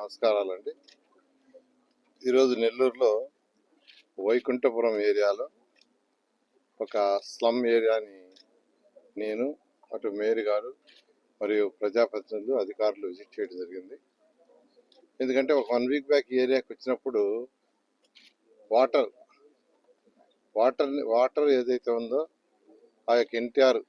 నమస్కారాలండి. ఈరోజు నెల్లూరులో వైకుంఠపురం ఏరియాలో ఒక స్లమ్ ఏరియాని నేను, అటు మేయర్ గారు మరియు ప్రజాప్రతినిధులు, అధికారులు విజిట్ చేయడం జరిగింది. ఎందుకంటే ఒక 1 వీక్ బ్యాక్ ఈ ఏరియాకి వచ్చినప్పుడు వాటర్ ఏదైతే ఉందో ఆ యొక్క ఎన్టీఆర్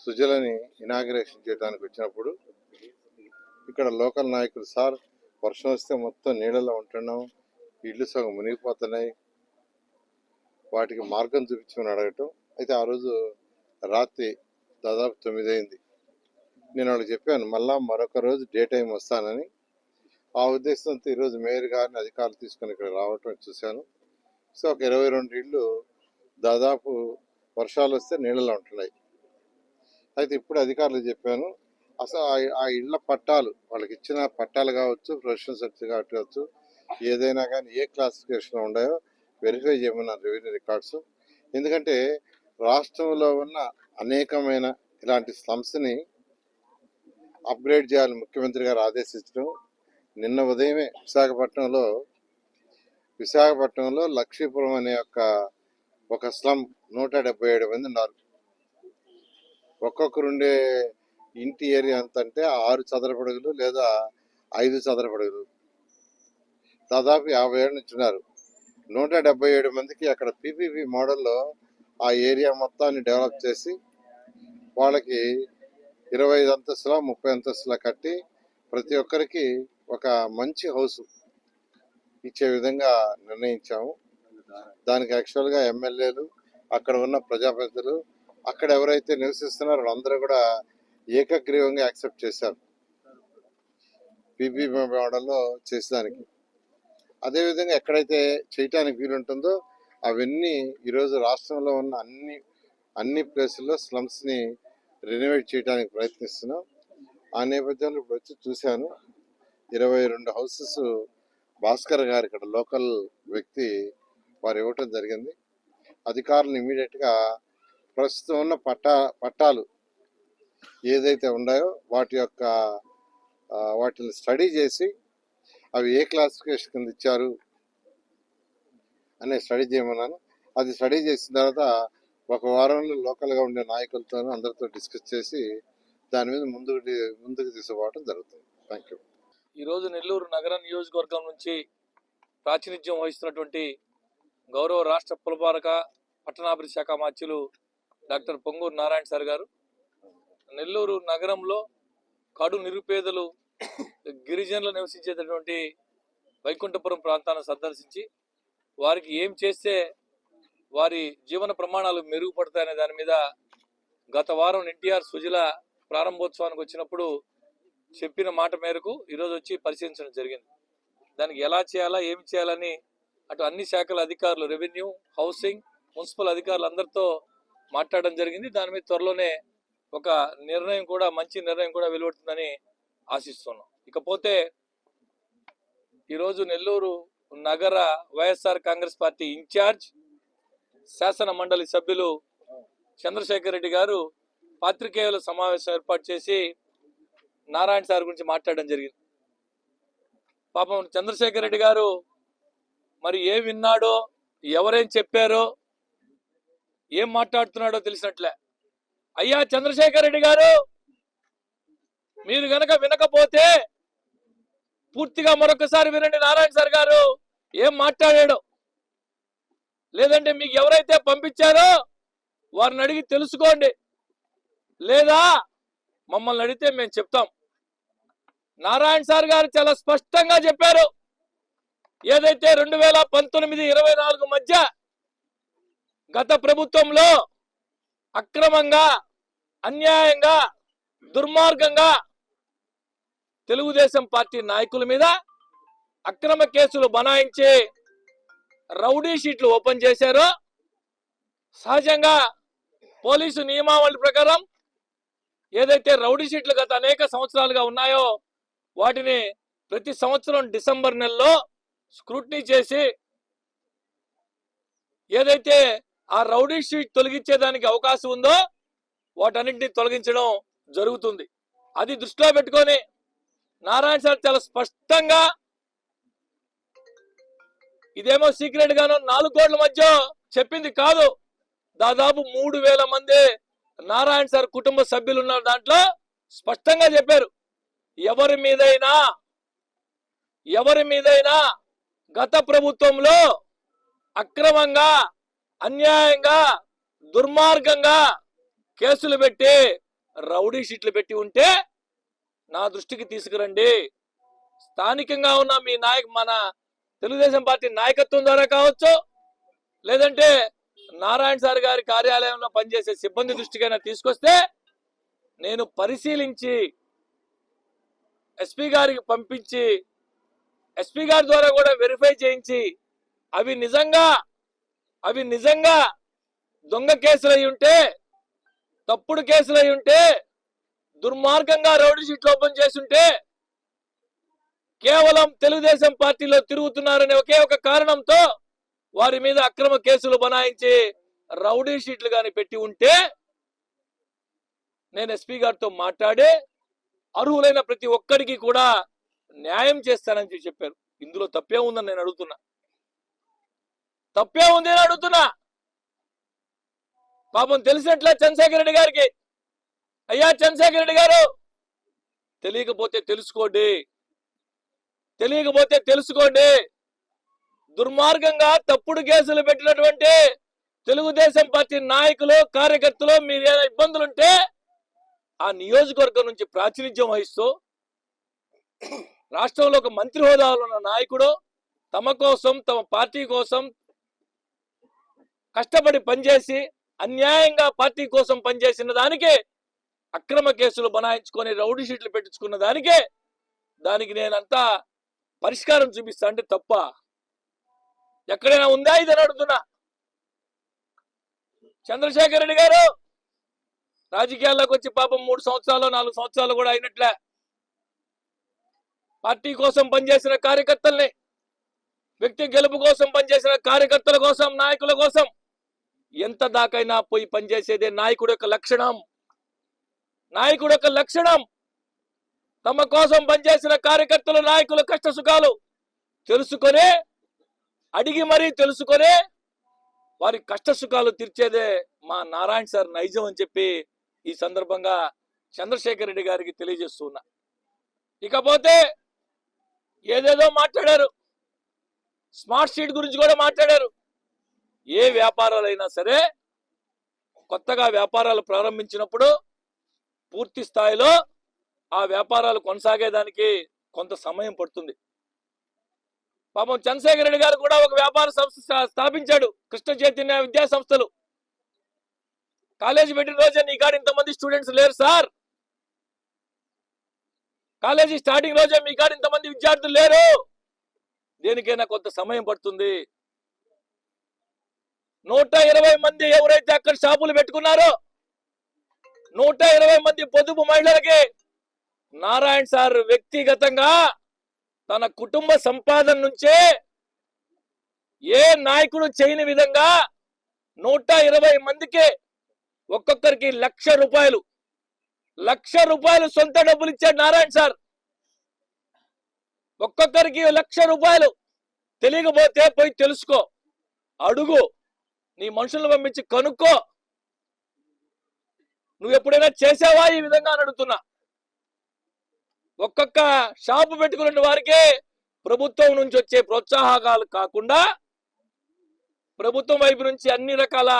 సుజలని ఇనాగ్రేషన్ చేయడానికి వచ్చినప్పుడు ఇక్కడ లోకల్ నాయకులు, సార్ వర్షం వస్తే మొత్తం నీళ్ళలో ఉంటున్నాం, ఇళ్ళు సగం మునిగిపోతున్నాయి, వాటికి మార్గం చూపించమని అడగటం. అయితే ఆ రోజు రాత్రి దాదాపు 9 అయింది. నేను వాళ్ళకి చెప్పాను మరొక రోజు డే టైం వస్తానని. ఆ ఉద్దేశంతో ఈరోజు మేయర్ గారిని అధికారులు తీసుకొని ఇక్కడ రావటం చూశాను. సో ఒక 22 ఇళ్ళు దాదాపు వర్షాలు వస్తే నీళ్ళలో ఉంటున్నాయి. అయితే ఇప్పుడు అధికారులు చెప్పాను, అసలు ఆ ఇళ్ల పట్టాలు, వాళ్ళకి ఇచ్చిన పట్టాలు కావచ్చు, ప్రొఫెషనల్ సర్టిఫికేట్ కావచ్చు, ఏదైనా కానీ ఏ క్లాసిఫికేషన్ ఉన్నాయో వెరిఫై చేయమన్నారు రెవెన్యూ రికార్డ్స్. ఎందుకంటే రాష్ట్రంలో ఉన్న అనేకమైన ఇలాంటి స్లమ్స్ని అప్గ్రేడ్ చేయాలని ముఖ్యమంత్రి గారు ఆదేశించడం. నిన్న ఉదయమే విశాఖపట్నంలో లక్ష్మీపురం అనే ఒక స్లమ్ 177 మంది ఉన్నారు. ఒక్కొక్కరుండే ఇంటి ఏరియా ఎంత అంటే 6 చదరపు అడుగులు లేదా 5 చదరపు అడుగులు, దాదాపు 50 ఏళ్ళ నుంచి ఉన్నారు. 177 మందికి అక్కడ పీపీపీ మోడల్లో ఆ ఏరియా మొత్తాన్ని డెవలప్ చేసి వాళ్ళకి 25 అంతస్తుల 30 అంతస్తుల కట్టి ప్రతి ఒక్కరికి ఒక మంచి హౌస్ ఇచ్చే విధంగా నిర్ణయించాము. దానికి యాక్చువల్గా ఎమ్మెల్యేలు, అక్కడ ఉన్న ప్రజాప్రతినిధులు, అక్కడ ఎవరైతే నివసిస్తున్నారో వాళ్ళందరూ కూడా ఏకగ్రీవంగా యాక్సెప్ట్ చేశారు పీపీపీ మోడల్లో చేసేదానికి. అదేవిధంగా ఎక్కడైతే చేయటానికి వీలుంటుందో అవన్నీ ఈరోజు రాష్ట్రంలో ఉన్న అన్ని ప్లేసుల్లో స్లమ్స్ని రెనోవేట్ చేయడానికి ప్రయత్నిస్తున్నాం. ఆ నేపథ్యంలో ఇప్పుడు వచ్చి చూశాను, 22 హౌసెస్ భాస్కర్ గారు ఇక్కడ లోకల్ వ్యక్తి వారు ఇవ్వటం జరిగింది. అధికారులు ఇమీడియట్గా ప్రస్తుతం ఉన్న పట్టాలు ఏదైతే ఉన్నాయో వాటిని స్టడీ చేసి అవి ఏ క్లాసిఫికేషన్ కింద ఇచ్చారు అనే స్టడీ చేయమన్నాను. అది స్టడీ చేసిన తర్వాత ఒక వారంలో లోకల్గా ఉండే నాయకులతో అందరితో డిస్కస్ చేసి దాని మీద ముందుకు తీసుకుపోవడం జరుగుతుంది. Thank you. ఈరోజు నెల్లూరు నగర నియోజకవర్గం నుంచి ప్రాతినిధ్యం వహిస్తున్నటువంటి గౌరవ రాష్ట్ర పురపాలక పట్టణాభివృద్ధి శాఖ మంత్రులు డాక్టర్ పొంగూరు నారాయణ సార్ గారు నెల్లూరు నగరంలో కడు నిరుపేదలు, గిరిజనులు నివసించేటటువంటి వైకుంఠపురం ప్రాంతాన్ని సందర్శించి వారికి ఏం చేస్తే వారి జీవన ప్రమాణాలు మెరుగుపడతాయనే దాని మీద గత వారం ఎన్టీఆర్ సుజల ప్రారంభోత్సవానికి వచ్చినప్పుడు చెప్పిన మాట మేరకు ఈరోజు వచ్చి పరిశీలించడం జరిగింది. దానికి ఎలా చేయాలా, ఏమి చేయాలని అటు అన్ని శాఖల అధికారులు, రెవెన్యూ, హౌసింగ్, మున్సిపల్ అధికారులు అందరితో మాట్లాడడం జరిగింది. దాని మీద త్వరలోనే ఒక మంచి నిర్ణయం కూడా వెలువడుతుందని ఆశిస్తున్నాం. ఇకపోతే ఈరోజు నెల్లూరు నగర వైఎస్ఆర్ కాంగ్రెస్ పార్టీ ఇన్ఛార్జ్ శాసన మండలి సభ్యులు చంద్రశేఖర్ రెడ్డి గారు పాత్రికేయుల సమావేశం ఏర్పాటు చేసి నారాయణ సార్ గురించి మాట్లాడడం జరిగింది. పాపం చంద్రశేఖర్ రెడ్డి గారు మరి ఏం విన్నాడో, ఎవరేం చెప్పారో, ఏం మాట్లాడుతున్నాడో తెలిసినట్లే. అయ్యా చంద్రశేఖర్ రెడ్డి గారు, మీరు గనక వినకపోతే పూర్తిగా మరొకసారి వినండి నారాయణ సార్ గారు ఏం మాట్లాడాడో. లేదంటే మీకు ఎవరైతే పంపించారో వారిని అడిగి తెలుసుకోండి, లేదా మమ్మల్ని అడిగితే మేము చెప్తాం. నారాయణ సార్ గారు చాలా స్పష్టంగా చెప్పారు, ఏదైతే 2019-24 మధ్య గత ప్రభుత్వంలో అక్రమంగా, అన్యాయంగా, దుర్మార్గంగా తెలుగుదేశం పార్టీ నాయకుల మీద అక్రమ కేసులు బనాయించి రౌడీ షీట్లు ఓపెన్ చేశారు. సహజంగా పోలీసు నియమావళి ప్రకారం ఏదైతే రౌడీ షీట్లు గత అనేక సంవత్సరాలుగా ఉన్నాయో వాటిని ప్రతి సంవత్సరం డిసెంబర్ నెలలో స్క్రూటినీ చేసి ఏదైతే ఆ రౌడీ షీట్ తొలగించేదానికి అవకాశం ఉందో వాటన్నింటినీ తొలగించడం జరుగుతుంది. అది దృష్టిలో పెట్టుకొని నారాయణ సార్ చాలా స్పష్టంగా, ఇదేమో సీక్రెట్ గాను 4 కోట్ల మధ్య చెప్పింది కాదు. దాదాపు 3,000 మంది నారాయణ సార్ కుటుంబ సభ్యులు ఉన్న దాంట్లో స్పష్టంగా చెప్పారు. ఎవరి మీదైనా గత ప్రభుత్వంలో అక్రమంగా, అన్యాయంగా, దుర్మార్గంగా కేసులు పెట్టి రౌడీ షీట్లు పెట్టి ఉంటే నా దృష్టికి తీసుకురండి. స్థానికంగా ఉన్న మీ మన తెలుగుదేశం పార్టీ నాయకత్వం ద్వారా కావచ్చు, లేదంటే నారాయణ సార్ గారి కార్యాలయంలో పనిచేసే సిబ్బంది దృష్టికైనా తీసుకొస్తే నేను పరిశీలించి ఎస్పీ గారికి పంపించి, ఎస్పీ గారి ద్వారా కూడా వెరిఫై చేయించి అవి నిజంగా దొంగ కేసులు అయి ఉంటే, తప్పుడు కేసులు అయి ఉంటే, దుర్మార్గంగా రౌడీ షీట్లు ఓపెన్ చేసి ఉంటే, కేవలం తెలుగుదేశం పార్టీలో తిరుగుతున్నారనే ఒకే ఒక కారణంతో వారి మీద అక్రమ కేసులు బనాయించి రౌడీ షీట్లు గాని పెట్టి ఉంటే నేను ఎస్పీ గారితో మాట్లాడి అర్హులైన ప్రతి ఒక్కరికి కూడా న్యాయం చేస్తానని చెప్పారు. ఇందులో తప్పే ఉందని నేను అడుగుతున్నా. తప్పే ఉంది అని అడుగుతున్నా. పాపం తెలిసినట్లే చంద్రశేఖర్ రెడ్డి గారికి. అయ్యా చంద్రశేఖర్ రెడ్డి గారు, తెలియకపోతే తెలుసుకోండి. దుర్మార్గంగా తప్పుడు కేసులు పెట్టినటువంటి తెలుగుదేశం పార్టీ నాయకులు, కార్యకర్తలు మీరు ఏదైనా ఇబ్బందులుంటే ఆ నియోజకవర్గం నుంచి ప్రాతినిధ్యం వహిస్తూ రాష్ట్రంలో ఒక మంత్రి హోదాలో ఉన్న నాయకుడు తమ కోసం, తమ పార్టీ కోసం కష్టపడి పనిచేసి అన్యాయంగా పార్టీ కోసం పనిచేసిన దానికి అక్రమ కేసులు బనాయించుకొని రౌడీ షీట్లు పెట్టించుకున్న దానికి నేనంతా పరిష్కారం చూపిస్తా అంటే తప్ప ఎక్కడైనా ఉందా ఇది అడుగుతున్నా. చంద్రశేఖర్ రెడ్డి గారు రాజకీయాల్లోకి వచ్చి పాపం 3 సంవత్సరాలు 4 సంవత్సరాలు కూడా అయినట్లే. పార్టీ కోసం పనిచేసిన కార్యకర్తల్ని, వ్యక్తి గెలుపు కోసం పనిచేసిన కార్యకర్తల కోసం, నాయకుల కోసం ఎంత దాకైనా పోయి పనిచేసేదే నాయకుడు యొక్క లక్షణం. తమ కోసం పనిచేసిన కార్యకర్తలు, నాయకుల కష్ట సుఖాలు తెలుసుకొని, అడిగి మరీ తెలుసుకొని వారి కష్ట సుఖాలు తీర్చేదే మా నారాయణ సార్ నైజం అని చెప్పి ఈ సందర్భంగా చంద్రశేఖర్ రెడ్డి గారికి తెలియజేస్తున్నా. ఇకపోతే ఏదేదో మాట్లాడారు, స్మార్ట్ షీట్ గురించి కూడా మాట్లాడారు. ఏ వ్యాపారాలైనా సరే కొత్తగా వ్యాపారాలు ప్రారంభించినప్పుడు పూర్తి స్థాయిలో ఆ వ్యాపారాలు కొనసాగేదానికి కొంత సమయం పడుతుంది. పాపం చంద్రశేఖర్ రెడ్డి గారు కూడా ఒక వ్యాపార సంస్థ స్థాపించాడు, కృష్ణ చైతన్య విద్యా సంస్థలు. కాలేజీ పెట్టిన రోజే నీ కాడ ఇంతమంది స్టూడెంట్స్ లేరు సార్, కాలేజీ స్టార్టింగ్ రోజే మీ కాడ ఇంతమంది విద్యార్థులు లేరు. దేనికైనా కొంత సమయం పడుతుంది. 120 మంది ఎవరైతే అక్కడ షాపులు పెట్టుకున్నారో 120 మంది పొదుపు మహిళలకి నారాయణ సార్ వ్యక్తిగతంగా తన కుటుంబ సంపాదన నుంచే ఏ నాయకుడు చేయని విధంగా 120 మందికి ఒక్కొక్కరికి ₹1,00,000 సొంత డబ్బులు ఇచ్చాడు నారాయణ సార్. ఒక్కొక్కరికి ₹1,00,000. తెలియకపోతే పోయి తెలుసుకో, అడుగు, నీ మనుషులను పంపించి కనుక్కో. నువ్వు ఎప్పుడైనా చేసావా ఈ విధంగా అని అడుగుతున్నా. ఒక్కొక్క షాపు పెట్టుకున్న వారికి ప్రభుత్వం నుంచి వచ్చే ప్రోత్సాహకాలు కాకుండా ప్రభుత్వం వైపు నుంచి అన్ని రకాల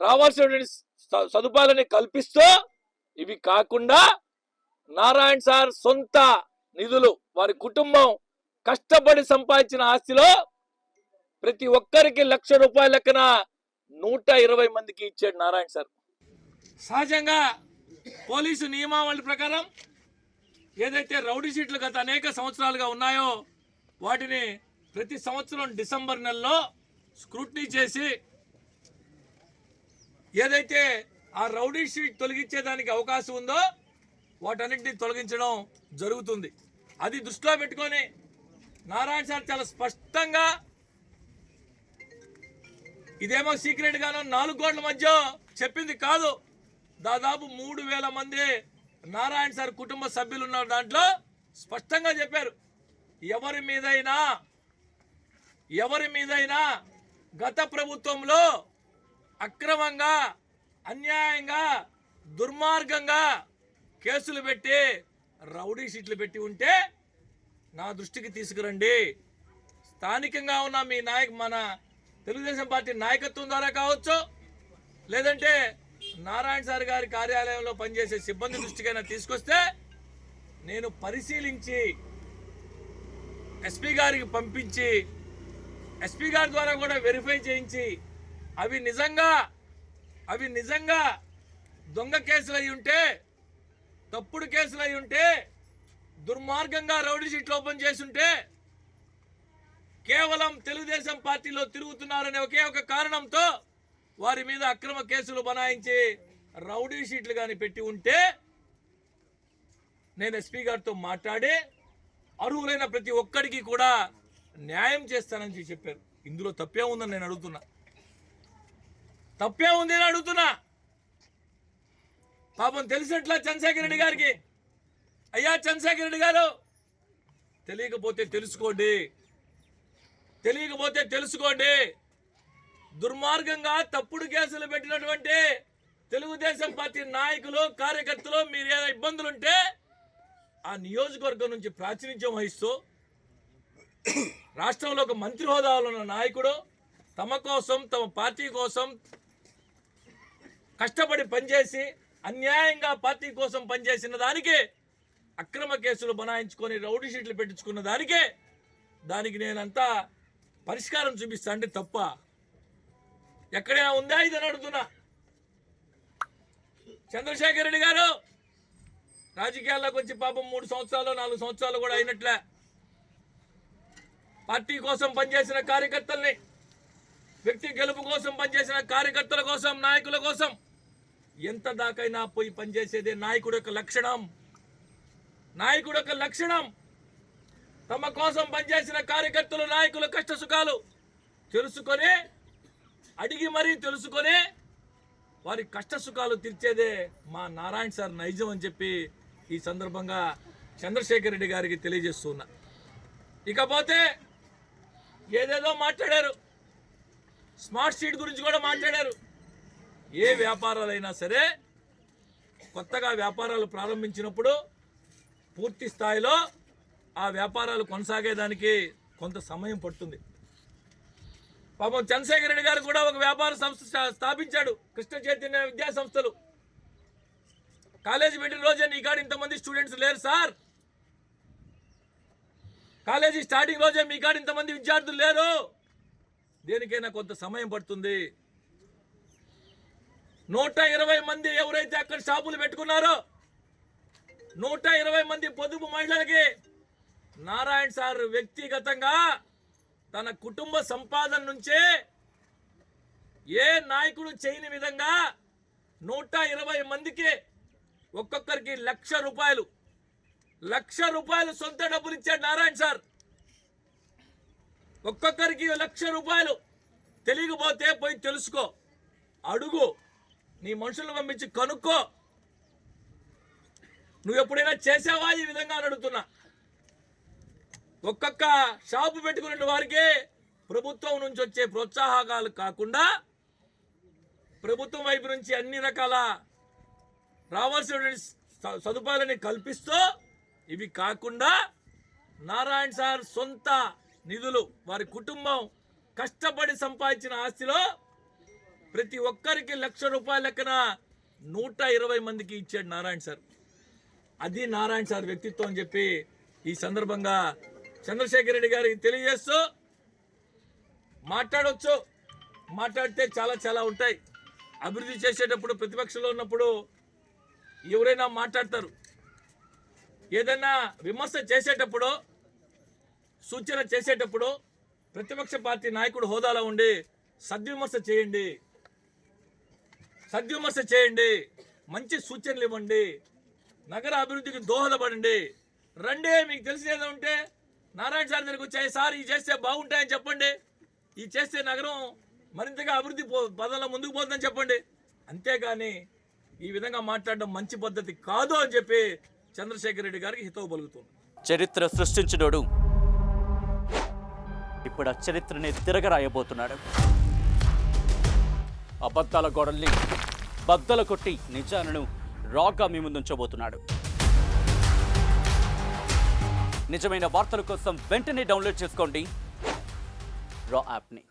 రావాల్సిన సదుపాయాలని కల్పిస్తూ, ఇవి కాకుండా నారాయణ సార్ సొంత నిధులు, వారి కుటుంబం కష్టపడి సంపాదించిన ఆస్తిలో ప్రతి ఒక్కరికి ₹1,00,000 లెక్కన 120 మందికి ఇచ్చాడు నారాయణ సార్. సహజంగా పోలీసు నియమావళి ప్రకారం ఏదైతే రౌడీ షీట్లు గత అనేక సంవత్సరాలుగా ఉన్నాయో వాటిని ప్రతి సంవత్సరం డిసెంబర్ నెలలో స్క్రూటినీ చేసి ఏదైతే ఆ రౌడీ షీట్ తొలగించేదానికి అవకాశం ఉందో వాటన్నిటిని తొలగించడం జరుగుతుంది. అది దృష్టిలో పెట్టుకొని నారాయణ సార్ చాలా స్పష్టంగా, ఇదేమో సీక్రెట్ గాను 4 కోట్ల మధ్య చెప్పింది కాదు. దాదాపు 3,000 మంది నారాయణ సార్ కుటుంబ సభ్యులు ఉన్న దాంట్లో స్పష్టంగా చెప్పారు, ఎవరి మీదైనా గత ప్రభుత్వంలో అక్రమంగా, అన్యాయంగా, దుర్మార్గంగా కేసులు పెట్టి రౌడీ షీట్లు పెట్టి ఉంటే నా దృష్టికి తీసుకురండి. స్థానికంగా ఉన్న మీ మన తెలుగుదేశం పార్టీ నాయకత్వం ద్వారా కావచ్చు, లేదంటే నారాయణ సార్ గారి కార్యాలయంలో పనిచేసే సిబ్బంది దృష్టికైనా తీసుకొస్తే నేను పరిశీలించి ఎస్పీ గారికి పంపించి ఎస్పీ గారి ద్వారా కూడా వెరిఫై చేయించి అవి నిజంగా దొంగ కేసులు అయి ఉంటే, తప్పుడు కేసులు అయి ఉంటే, దుర్మార్గంగా రౌడీ షీట్లు ఓపెన్ చేసి ఉంటే, కేవలం తెలుగుదేశం పార్టీలో తిరుగుతున్నారనే ఒకే ఒక కారణంతో వారి మీద అక్రమ కేసులు బనాయించి రౌడీ షీట్లు కానీ పెట్టి ఉంటే నేను ఎస్పీ గారితో మాట్లాడి అర్హులైన ప్రతి ఒక్కడికి కూడా న్యాయం చేస్తానని చెప్పారు. ఇందులో తప్పే ఉందని నేను అడుగుతున్నా, తప్పే ఉంది అని అడుగుతున్నా. పాపం తెలిసినట్లా చంద్రశేఖర్ రెడ్డి గారికి, అయ్యా చంద్రశేఖర్ రెడ్డి గారు, తెలియకపోతే తెలుసుకోండి. దుర్మార్గంగా తప్పుడు కేసులు పెట్టినటువంటి తెలుగుదేశం పార్టీ నాయకులు, కార్యకర్తలు మీరు ఏదైనా ఇబ్బందులుంటే ఆ నియోజకవర్గం నుంచి ప్రాతినిధ్యం వహిస్తూ రాష్ట్రంలో ఒక మంత్రి హోదాలో ఉన్న నాయకుడు తమ కోసం, తమ పార్టీ కోసం కష్టపడి పనిచేసి అన్యాయంగా పార్టీ కోసం పనిచేసిన దానికి అక్రమ కేసులు బనాయించుకొని రౌడీ షీట్లు పెట్టించుకున్న దానికి నేనంతా పరిష్కారం చూపిస్తా అంటే తప్ప ఎక్కడైనా ఉందా ఇదని అడుగుతున్నా. చంద్రశేఖర్ రెడ్డి గారు రాజకీయాల్లోకి వచ్చి పాపం 3 సంవత్సరాలు 4 సంవత్సరాలు కూడా అయినట్లే. పార్టీ కోసం పనిచేసిన కార్యకర్తల్ని, వ్యక్తి గెలుపు కోసం పనిచేసిన కార్యకర్తల కోసం, నాయకుల కోసం ఎంత దాకైనా పోయి పనిచేసేదే నాయకుడు యొక్క లక్షణం. తమ కోసం పనిచేసిన కార్యకర్తలు, నాయకుల కష్ట సుఖాలు తెలుసుకొని, అడిగి మరీ తెలుసుకొని వారి కష్ట సుఖాలు తీర్చేదే మా నారాయణ సార్ నైజం అని చెప్పి ఈ సందర్భంగా చంద్రశేఖర్ రెడ్డి గారికి తెలియజేస్తున్నా. ఇకపోతే ఏదేదో మాట్లాడారు, స్మార్ట్ సిటీ గురించి కూడా మాట్లాడారు. ఏ వ్యాపారాలైనా సరే కొత్తగా వ్యాపారాలు ప్రారంభించినప్పుడు పూర్తి స్థాయిలో ఆ వ్యాపారాలు కొనసాగేదానికి కొంత సమయం పడుతుంది. పాపం చంద్రశేఖర్ రెడ్డి గారు కూడా ఒక వ్యాపార సంస్థ స్థాపించాడు, కృష్ణ చైతన్య విద్యా సంస్థలు. కాలేజీ పెట్టిన రోజే నీ కాడ ఇంతమంది స్టూడెంట్స్ లేరు సార్, కాలేజీ స్టార్టింగ్ రోజే మీ కాడ ఇంతమంది విద్యార్థులు లేరు. దేనికైనా కొంత సమయం పడుతుంది. 120 మంది ఎవరైతే అక్కడ షాపులు పెట్టుకున్నారో 120 మంది పొదుపు మహిళలకి నారాయణ సార్ వ్యక్తిగతంగా తన కుటుంబ సంపాదన నుంచే ఏ నాయకుడు చేయని విధంగా 120 మందికి ఒక్కొక్కరికి ₹1,00,000 సొంత డబ్బులు ఇచ్చాడు నారాయణ సార్. ఒక్కొక్కరికి ₹1,00,000. తెలియకపోతే పోయి తెలుసుకో, అడుగు, నీ మనుషులను పంపించి కనుక్కో. నువ్వు ఎప్పుడైనా చేసావా ఈ విధంగా అని అడుగుతున్నా. ఒక్కొక్క షాపు పెట్టుకున్న వారికి ప్రభుత్వం నుంచి వచ్చే ప్రోత్సాహకాలు కాకుండా ప్రభుత్వం వైపు నుంచి అన్ని రకాల రావాల్సిన సదుపాయాలని కల్పిస్తూ, ఇవి కాకుండా నారాయణ సార్ సొంత నిధులు, వారి కుటుంబం కష్టపడి సంపాదించిన ఆస్తిలో ప్రతి ఒక్కరికి ₹1,00,000 లెక్కన 120 మందికి ఇచ్చాడు నారాయణ సార్. అది నారాయణ సార్ వ్యక్తిత్వం అని చెప్పి ఈ సందర్భంగా చంద్రశేఖర్ రెడ్డి గారికి తెలియజేస్తూ, మాట్లాడవచ్చు, మాట్లాడితే చాలా ఉంటాయి. అభివృద్ధి చేసేటప్పుడు ప్రతిపక్షంలో ఉన్నప్పుడు ఎవరైనా మాట్లాడతారు. ఏదైనా విమర్శ చేసేటప్పుడు, సూచన చేసేటప్పుడు ప్రతిపక్ష పార్టీ నాయకుడు హోదాలో ఉండి సద్విమర్శ చేయండి, మంచి సూచనలు ఇవ్వండి, నగర అభివృద్ధికి దోహదపడండి. రండి, మీకు తెలిసేదో ఉంటే నారాయణ సార్ దగ్గరికి వచ్చాయి, సార్ ఇది చేస్తే బాగుంటాయని చెప్పండి, ఇది చేస్తే నగరం మరింతగా అభివృద్ధి పదంలో ముందుకు పోతుందని చెప్పండి. అంతేగాని ఈ విధంగా మాట్లాడడం మంచి పద్ధతి కాదు అని చెప్పి చంద్రశేఖర్ రెడ్డి గారికి హితవు పలుకుతుంది. చరిత్ర సృష్టించినోడు ఇప్పుడు ఆ చరిత్రని తిరగరాయబోతున్నాడు. అబద్ధాల గోడల్ని బద్దలు కొట్టి నిజాలను రాగా మీ ముందుంచబోతున్నాడు. నిజమైన వార్తల కోసం వెంటనే డౌన్లోడ్ చేసుకోండి రా యాప్ని.